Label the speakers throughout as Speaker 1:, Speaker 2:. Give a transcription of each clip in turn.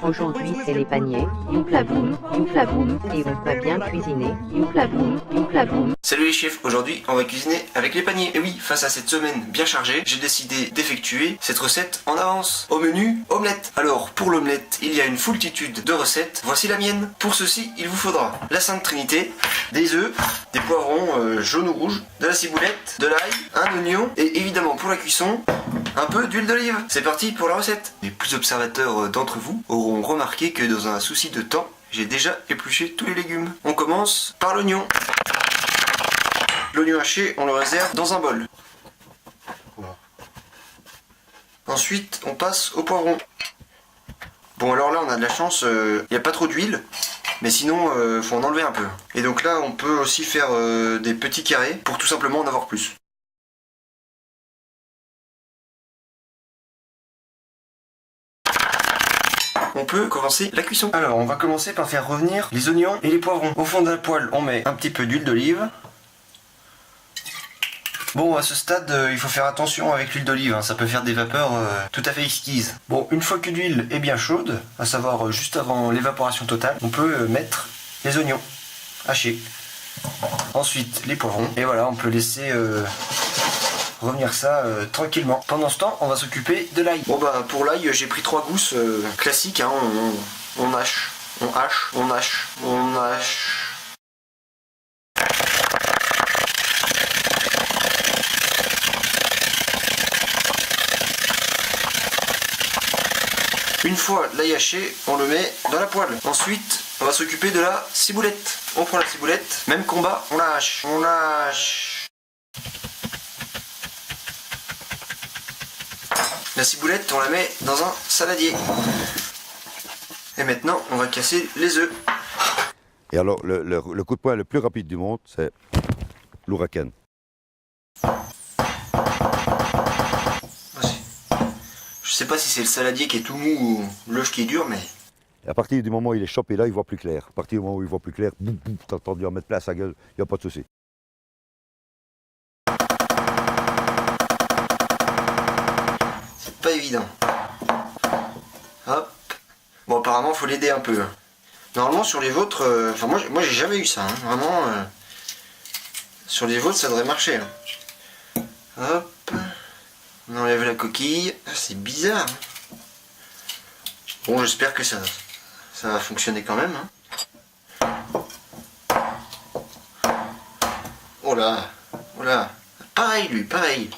Speaker 1: Aujourd'hui c'est les paniers, youpla boum, et on va bien cuisiner, youpla boum.
Speaker 2: Salut les chefs, aujourd'hui on va cuisiner avec les paniers. Et oui, face à cette semaine bien chargée, j'ai décidé d'effectuer cette recette en avance. Au menu, omelette. Alors pour l'omelette, il y a une foultitude de recettes, voici la mienne. Pour ceci, il vous faudra la Sainte Trinité, des œufs, des poivrons jaunes ou rouges, de la ciboulette, de l'ail, un oignon, et évidemment pour la cuisson, un peu d'huile d'olive. C'est parti pour la recette. Les plus observateurs d'entre vous auront remarqué que dans un souci de temps, j'ai déjà épluché tous les légumes. On commence par l'oignon. L'oignon haché, on le réserve dans un bol. Ensuite, on passe au poivron. Bon, alors là, on a de la chance, il n'y a pas trop d'huile, mais sinon, faut en enlever un peu. Et donc là, on peut aussi faire des petits carrés pour tout simplement en avoir plus. On peut commencer la cuisson. Alors, on va commencer par faire revenir les oignons et les poivrons. Au fond de la poêle, on met un petit peu d'huile d'olive. Bon, à ce stade, il faut faire attention avec l'huile d'olive, hein, ça peut faire des vapeurs tout à fait exquises. Bon, une fois que l'huile est bien chaude, à savoir juste avant l'évaporation totale, on peut mettre les oignons hachés. Ensuite, les poivrons. Et voilà, on peut laisser revenir ça tranquillement. Pendant ce temps, on va s'occuper de l'ail. Bon bah, pour l'ail, j'ai pris 3 gousses classiques, hein, on hache, on hache, on hache, on hache. Une fois l'ail haché, on le met dans la poêle. Ensuite, on va s'occuper de la ciboulette. On prend la ciboulette, même combat, on la hache. On la hache. La ciboulette, on la met dans un saladier. Et maintenant, on va casser les œufs.
Speaker 3: Et alors, le coup de poing le plus rapide du monde, c'est l'Huracan.
Speaker 2: Je sais pas si c'est le saladier qui est tout mou ou l'œuf qui est dur, mais...
Speaker 3: Et à partir du moment où il est chopé là, il voit plus clair. À partir du moment où il voit plus clair, t'as entendu en mettre plein à sa gueule, il n'y a pas de souci.
Speaker 2: C'est pas évident. Hop. Bon, apparemment, faut l'aider un peu. Normalement, sur les vôtres... Enfin, moi j'ai jamais eu ça. Hein. Vraiment, sur les vôtres, ça devrait marcher. Hein. Hop. On enlève la coquille. Ah, c'est bizarre. Bon, j'espère que ça va fonctionner quand même. Hein. Oh là. Oh là. Pareil, lui, pareil.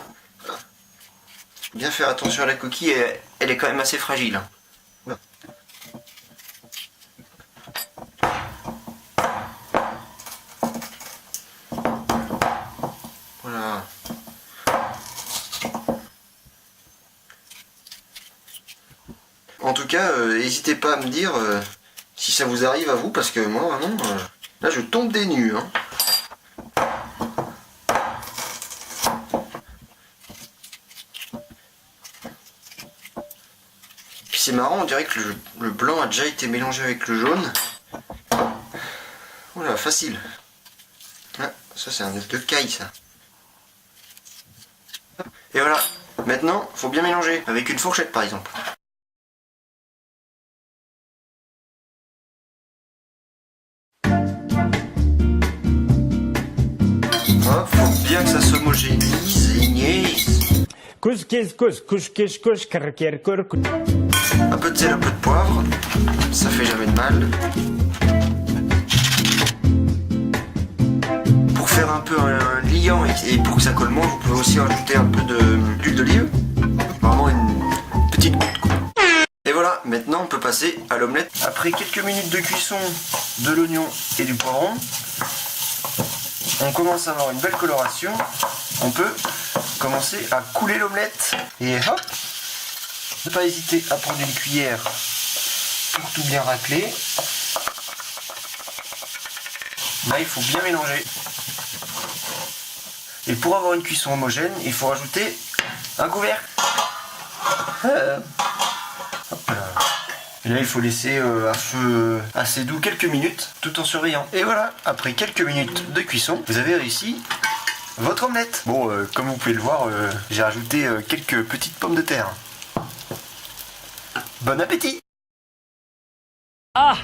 Speaker 2: Bien faire attention à la coquille, elle est quand même assez fragile. Hein. Voilà. En tout cas, n'hésitez pas à me dire si ça vous arrive à vous, parce que moi, vraiment, là, je tombe des nues. Hein. Puis c'est marrant, on dirait que le blanc a déjà été mélangé avec le jaune. Oula, facile. Ah, ça, c'est un œuf de caille, ça. Et voilà. Maintenant, faut bien mélanger, avec une fourchette, par exemple. Faut bien que ça s'homogénise. Un peu de sel, un peu de poivre, ça fait jamais de mal. Pour faire un peu un liant et pour que ça colle moins, vous pouvez aussi rajouter un peu d'huile d'olive. Vraiment une petite goutte, quoi. Et voilà, maintenant on peut passer à l'omelette. Après quelques minutes de cuisson de l'oignon et du poivron, on commence à avoir une belle coloration. On peut commencer à couler l'omelette. Et hop! Ne pas hésiter à prendre une cuillère pour tout bien racler. Là, il faut bien mélanger. Et pour avoir une cuisson homogène, il faut rajouter un couvercle. Et là, il faut laisser à feu assez doux quelques minutes, tout en surveillant. Et voilà, après quelques minutes de cuisson, vous avez réussi votre omelette. Bon, comme vous pouvez le voir, j'ai rajouté quelques petites pommes de terre. Bon appétit!
Speaker 4: Ah!